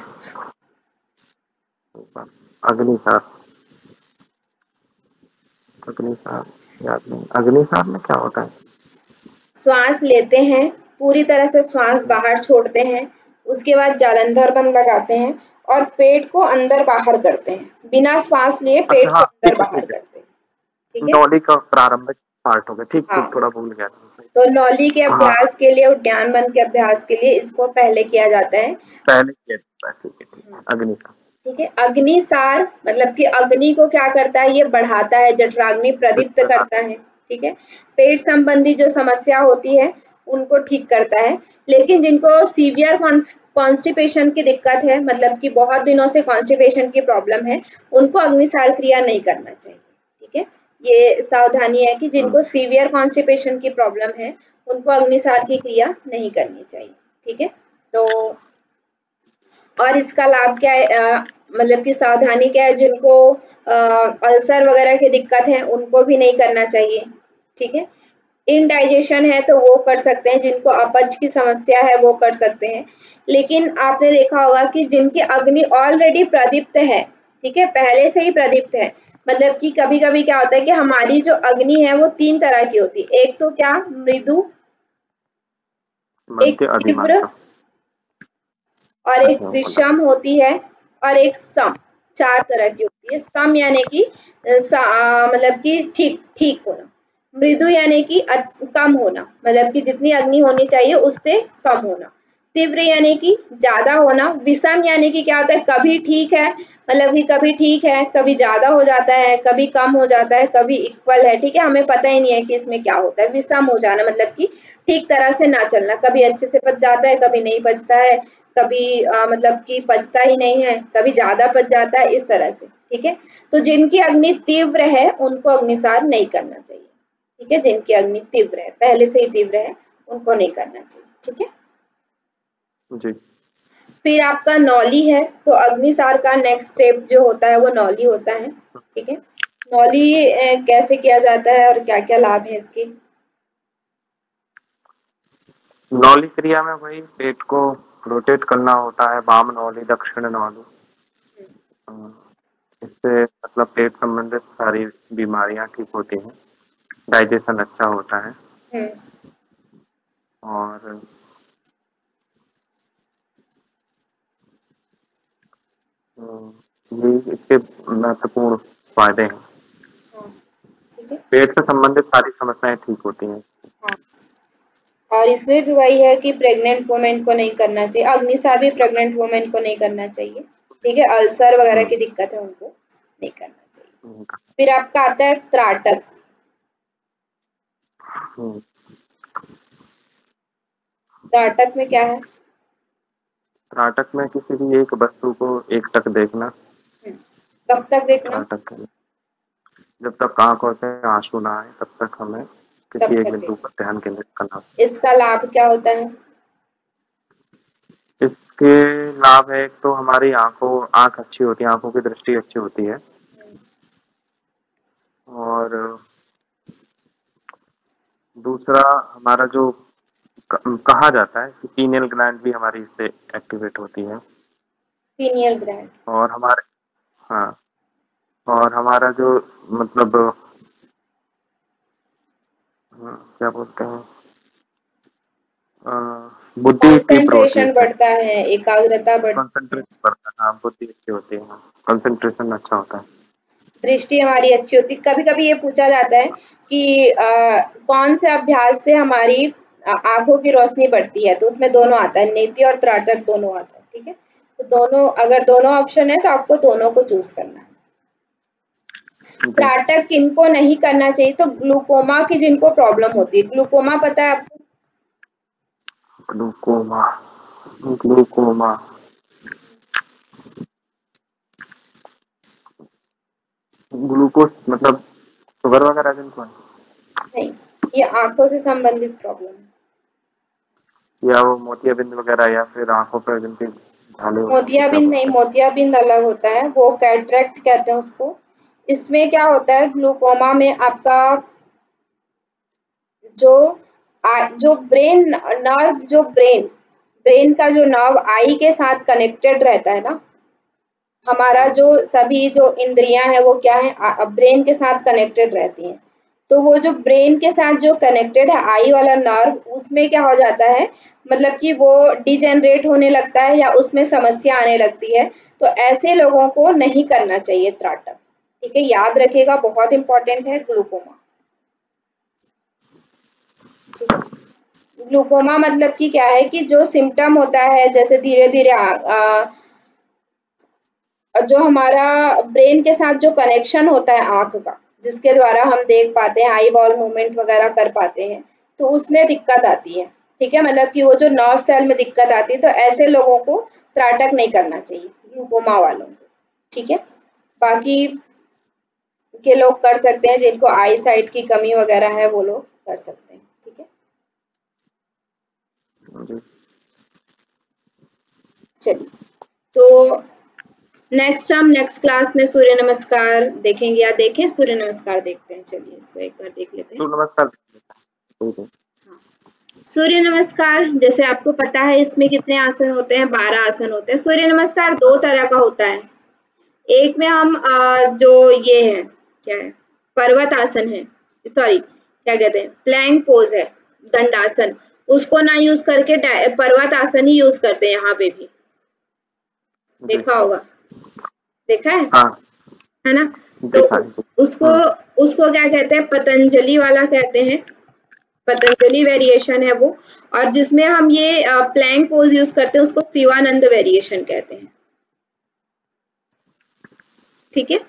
[SPEAKER 2] अग्निसार, अग्निसार याद नहीं। अग्निसार में क्या होता है?
[SPEAKER 1] श्वास लेते हैं, पूरी तरह से श्वास बाहर छोड़ते हैं, उसके बाद जालंधर बंद लगाते हैं और पेट को अंदर बाहर करते हैं, बिना श्वास लिए पेट को अंदर बाहर करते हैं। ठीक है,
[SPEAKER 2] नौली का प्रारंभिक पार्ट हो गया। ठीक
[SPEAKER 1] हाँ।
[SPEAKER 2] ठीक, थोड़ा भूल गया।
[SPEAKER 1] तो नौली के अभ्यास के लिए, उद्यान बंद के अभ्यास के लिए इसको पहले किया जाता है।
[SPEAKER 2] पहले किया जाता है। ठीक है, अग्निसार।
[SPEAKER 1] ठीक है, अग्निसार मतलब कि अग्नि को क्या करता है, ये बढ़ाता है, जठराग्नि प्रदीप्त करता है। ठीक है, पेट संबंधी जो समस्या होती है उनको ठीक करता है। लेकिन जिनको सीवियर कॉन्स्टिपेशन की दिक्कत है, मतलब कि बहुत दिनों से कॉन्स्टिपेशन की प्रॉब्लम है, उनको अग्निसार क्रिया नहीं करना चाहिए। ठीक है, ये सावधानी है कि जिनको सीवियर कॉन्स्टिपेशन की प्रॉब्लम है उनको अग्निसार की क्रिया नहीं करनी चाहिए। ठीक है, तो और इसका लाभ क्या है, मतलब कि सावधानी क्या है, जिनको अल्सर वगैरह की दिक्कत है उनको भी नहीं करना चाहिए। ठीक है, इनडाइजेशन है तो वो कर सकते हैं, जिनको अपच की समस्या है वो कर सकते हैं। लेकिन आपने देखा होगा कि जिनकी अग्नि ऑलरेडी प्रदीप्त है, ठीक है, पहले से ही प्रदीप्त है, मतलब कि कभी कभी क्या होता है कि हमारी जो अग्नि है वो 3 तरह की होती है। एक तो क्या, मृदु, एक तीव्र और एक विषम होती है, और एक सम। 4 तरह की होती है। सम यानी कि मतलब कि ठीक ठीक होना, मृदु यानी कि कम होना, मतलब कि जितनी अग्नि होनी चाहिए उससे कम होना, तीव्र यानी कि ज्यादा होना, विषम यानी कि क्या होता है, कभी ठीक है, मतलब कि कभी ठीक है, कभी ज्यादा हो जाता है, कभी कम हो जाता है, कभी इक्वल है। ठीक है, हमें पता ही नहीं है कि इसमें क्या होता है। विषम हो जाना मतलब कि ठीक तरह से ना चलना, कभी अच्छे से पच जाता है, कभी नहीं पचता है, कभी मतलब कि पचता ही नहीं है, कभी ज्यादा पच जाता है, इस तरह से। ठीक है, तो जिनकी अग्नि तीव्र है उनको अग्निसार नहीं करना चाहिए। ठीक है, जिनकी अग्नि तीव्र है, पहले से ही तीव्र है, उनको नहीं करना चाहिए। ठीक है
[SPEAKER 2] जी।
[SPEAKER 1] फिर आपका नौली है, तो अग्निसार का नेक्स्ट स्टेप जो होता है वो नौली होता है। ठीक है, नौली कैसे किया जाता है और क्या क्या लाभ है इसके?
[SPEAKER 2] नौली क्रिया में वही पेट को रोटेट करना होता है, वाम नौली दक्षिण नौली। इससे मतलब पेट संबंधित सारी बीमारियां ठीक होती हैं, डाइजेशन अच्छा होता है। और ये इसके महत्वपूर्ण फायदे हैं। पेट से संबंधित सारी समस्याएं ठीक होती हैं।
[SPEAKER 1] और इसमें भी वही है कि प्रेग्नेंट वुमेन को नहीं करना चाहिए, अग्निसार भी प्रेग्नेंट वुमेन को नहीं करना चाहिए। ठीक है, अल्सर वगैरह की दिक्कत है उनको नहीं करना चाहिए। फिर आपका आता है त्राटक। त्राटक में क्या है?
[SPEAKER 2] त्राटक में किसी भी एक वस्तु को एक टक देखना।
[SPEAKER 1] कब तक देखना?
[SPEAKER 2] जब तक आंखों से आंसू ना आए तब तक हमें किसी एक बिंदु पर ध्यान केंद्रित करना।
[SPEAKER 1] इसका लाभ क्या होता है?
[SPEAKER 2] इसके लाभ है, एक तो हमारी आंख अच्छी होती है, आंखों की दृष्टि अच्छी होती है। और दूसरा हमारा जो कहा जाता है कि पीनियल ग्लैंड भी हमारी इससे एक्टिवेट होती है।
[SPEAKER 1] Pineal gland.
[SPEAKER 2] और हमारा जो मतलब क्या बोलते हैं, बुद्धि
[SPEAKER 1] कंसंट्रेशन बढ़ता है, एकाग्रता
[SPEAKER 2] कंसंट्रेशन बढ़ता है। हाँ, बुद्धि अच्छी होती है, कंसंट्रेशन अच्छा होता है,
[SPEAKER 1] दृष्टि हमारी अच्छी होती है। कभी कभी ये पूछा जाता है कि कौन से अभ्यास से हमारी आंखों की रोशनी बढ़ती है, तो उसमें दोनों आता है, नेति और त्राटक दोनों आता है। ठीक है, तो दोनों, अगर दोनों ऑप्शन है तो आपको दोनों को चूज करना है। त्राटक किनको नहीं करना चाहिए? तो ग्लूकोमा की जिनको प्रॉब्लम होती है। ग्लूकोमा पता है आपको?
[SPEAKER 2] ग्लूकोमा ग्लूकोज मतलब शुगर वगैरह जिनको
[SPEAKER 1] नहीं, ये आंखों से संबंधित प्रॉब्लम है।
[SPEAKER 2] या वो मोतियाबिंद वगैरह, या फिर आंखों पर जिनके झाले होते हैं।
[SPEAKER 1] मोतियाबिंद नहीं, मोतियाबिंद अलग होता है, वो कैटरेक्ट कहते हैं उसको। इसमें क्या होता है, ग्लूकोमा में आपका जो ब्रेन नर्व, जो ब्रेन का जो नर्व आई के साथ कनेक्टेड रहता है ना, हमारा जो सभी जो इंद्रियां हैं वो क्या है, ब्रेन के साथ कनेक्टेड रहती हैं। तो वो जो ब्रेन के साथ जो कनेक्टेड है आई वाला नर्व, उसमें क्या हो जाता है, मतलब कि वो डिजेनरेट होने लगता है या उसमें समस्या आने लगती है। तो ऐसे लोगों को नहीं करना चाहिए त्राटक। ठीक है, याद रखिएगा, बहुत इंपॉर्टेंट है ग्लूकोमा। ग्लूकोमा मतलब कि क्या है कि जो सिम्टम होता है, जैसे धीरे धीरे जो हमारा ब्रेन के साथ जो कनेक्शन होता है आंख का, जिसके द्वारा हम देख पाते हैं, आई बॉल मूवमेंट वगैरह कर पाते हैं, तो उसमें दिक्कत आती है। ठीक है, मतलब कि वो जो नर्व सेल में दिक्कत आती है, तो ऐसे लोगों को त्राटक नहीं करना चाहिए, ग्लूकोमा वालों को। ठीक है, बाकी के लोग कर सकते हैं, जिनको आई साइट की कमी वगैरह है वो लोग कर सकते हैं। ठीक है, चलिए, तो नेक्स्ट क्लास में सूर्य नमस्कार देखेंगे, या देखें सूर्य नमस्कार देखते हैं। चलिए इसको एक बार देख लेते हैं। हाँ, सूर्य नमस्कार जैसे आपको पता है इसमें कितने आसन होते हैं? 12 आसन होते हैं। सूर्य नमस्कार दो तरह का होता है। एक में हम जो ये है, क्या है, पर्वत आसन है, सॉरी क्या कहते हैं, प्लैंक पोज है, दंडासन, उसको ना यूज करके पर्वत आसन ही यूज करते हैं। यहाँ पे भी देखा होगा, देखा है?
[SPEAKER 2] हाँ,
[SPEAKER 1] है ना? तो उसको क्या कहते हैं, पतंजलि वाला कहते हैं, पतंजलि वेरिएशन है वो। और जिसमें हम ये प्लैंक पोज यूज करते हैं उसको शिवानंद वेरिएशन कहते हैं। ठीक है,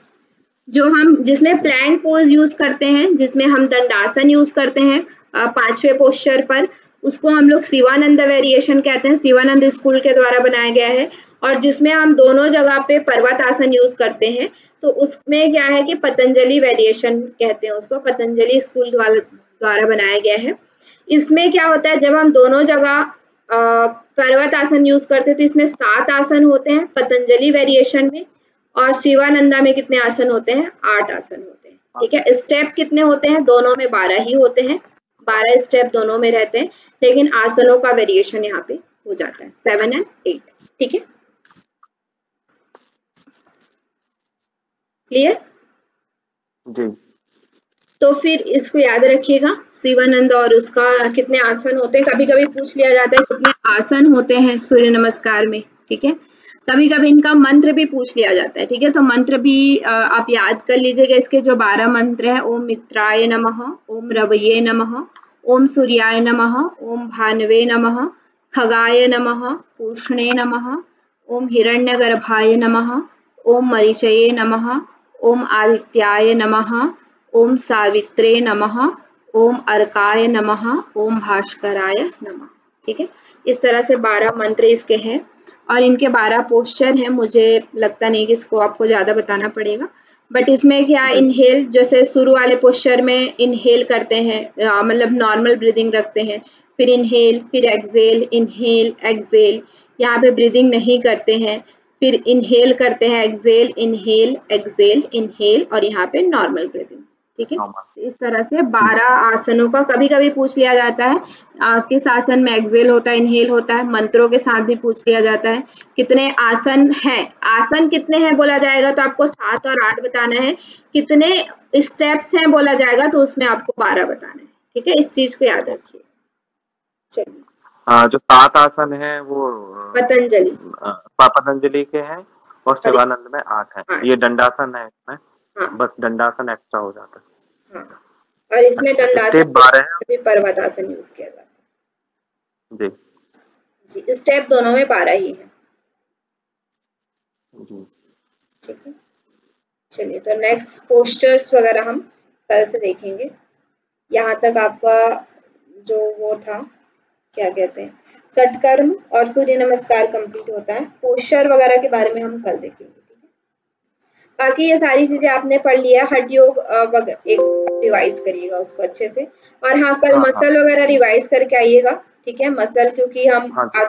[SPEAKER 1] जो हम जिसमें प्लैंक पोज यूज करते हैं, जिसमें हम दंडासन यूज करते हैं 5वें पोस्चर पर, उसको हम लोग शिवानंद वेरिएशन कहते हैं, शिवानंद स्कूल के द्वारा बनाया गया है। और जिसमें हम दोनों जगह पे पर्वत आसन यूज करते हैं, तो उसमें क्या है कि पतंजलि वेरिएशन कहते हैं उसको, पतंजलि स्कूल द्वारा बनाया गया है। इसमें क्या होता है, जब हम दोनों जगह पर्वत आसन यूज करते तो इसमें 7 आसन होते हैं पतंजलि वेरिएशन में, और शिवानंदा में कितने आसन होते हैं? 8 आसन होते हैं। ठीक है, स्टेप कितने होते हैं? दोनों में 12 ही होते हैं, 12 स्टेप दोनों में रहते हैं, लेकिन आसनों का वेरिएशन यहाँ पे हो जाता है 7 and 8। ठीक है, क्लियर?
[SPEAKER 2] जी।
[SPEAKER 1] तो फिर इसको याद रखिएगा, शिवानंद और उसका कितने आसन होते हैं। कभी कभी पूछ लिया जाता है कितने आसन होते हैं सूर्य नमस्कार में। ठीक है, कभी कभी इनका मंत्र भी पूछ लिया जाता है। ठीक है, तो मंत्र भी आप याद कर लीजिएगा। इसके जो 12 मंत्र है, ओम मित्राय नमः, ओम रवये नमः, ओम सूर्याय नमः, ओम भानवे नमः, खगाय नमः, पूष्णे नमः, ओम हिरण्यगर्भाय नमः, ओम मरीचये नमः, ओम आदित्याय नमः, ओम सावित्रे नमः, ओम अर्काय नमः, ओम भास्कराय नमः। ठीक है, इस तरह से 12 मंत्र इसके हैं, और इनके 12 पोस्चर हैं। मुझे लगता नहीं कि इसको आपको ज्यादा बताना पड़ेगा, बट इसमें क्या इनहेल, जैसे शुरू वाले पोस्चर में इनहेल करते हैं, मतलब नॉर्मल ब्रीदिंग रखते हैं, फिर इनहेल, फिर एक्सेल, इनहेल एक्सेल, यहाँ पे ब्रीदिंग नहीं करते हैं, फिर इनहेल करते हैं, एक्सेल इनहेल एक्सेल इनहेल, और यहाँ पे नॉर्मल ब्रीदिंग। ठीक है, इस तरह से 12 आसनों का कभी कभी पूछ लिया जाता है किस आसन में एक्सेल होता है, इनहेल होता है। मंत्रों के साथ भी पूछ लिया जाता है कितने आसन हैं, आसन कितने हैं बोला जाएगा तो आपको 7 और 8 बताना है, कितने स्टेप्स हैं बोला जाएगा तो उसमें आपको 12 बताना है। ठीक है, इस चीज को याद रखिए। चलिए,
[SPEAKER 2] जो 7 आसन है वो पतंजलि के हैं, और शिवानंद में 8 है। ये दंडासन है इसमें। हाँ। बस दंडासन एक्स्ट्रा हो जाता है।
[SPEAKER 1] हाँ। और इसमें दंडासन भी पर्वतासन यूज किया जाता है। जी जी, स्टेप दोनों में 12 ही है। जी, ठीक है। चलिए, तो नेक्स्ट पोस्चर्स वगैरह हम कल से देखेंगे। यहाँ तक आपका जो वो था, क्या कहते हैं, षटकर्म और सूर्य नमस्कार कंप्लीट होता है। पोस्चर वगैरह के बारे में हम कल देखेंगे। बाकी ये सारी चीजें आपने पढ़ लिया। हठ योग एक रिवाइज करिएगा उसको अच्छे से, और हाँ, कल मसल वगैरह रिवाइज करके आइएगा। ठीक है, मसल क्योंकि हम आसन